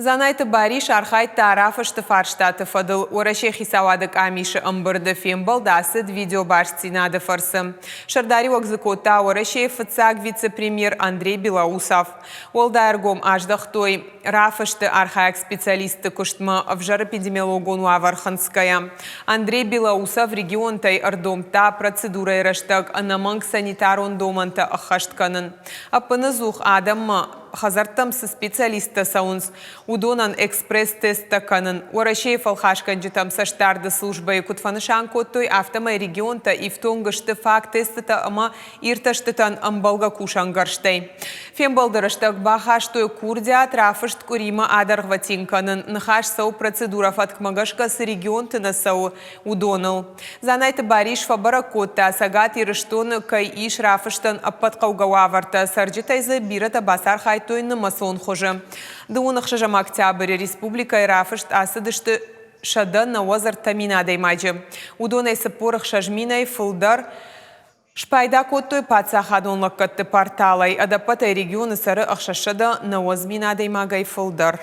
Занайты Бариш архайт тарафы штыфарштаты фадыл. Урашехи савадык амиши ымбырды фембалдасы видео барстинады фарсы. Шардари вакзыкота урашей фыцаг вице-премьер Андрей Белоусов. Олдайргом аждахтой рафышты архаик специалисты куштма в жарэпидемиологону аварханская. Андрей Белоусов регион тай ардомта процедурой раштаг анаманг санитарон доманта ахаштканын. Апынызух адамма хазартам со специалиста саунс удонан экспресс-теста канан. Урашеев алхашкан житам саштарды службы кутфанышан коттой автомай регионта и в тонгышты факт тестата ама ирташтытан амбалга кушангарштай. Фембалдырыштак бахаштой курдя трафышт курима адаргватин канан. Нахаш сау процедура фаткмагашка с регионта сау удонал. Занайты Бариш фабаракота сагат ирыштон кай иш рафыштан аппаткаугаварта сарджитай забирата басар тойны масон хожа. Дуунах шажам октябрь республика рафышт асыдышты шада на озар таминадай маджи. Удонай сапорах шажминай фылдар шпайда коттой пацахадон лаккатты порталай. Адапатай регионы сары ахшашада на озминадай магай фылдар.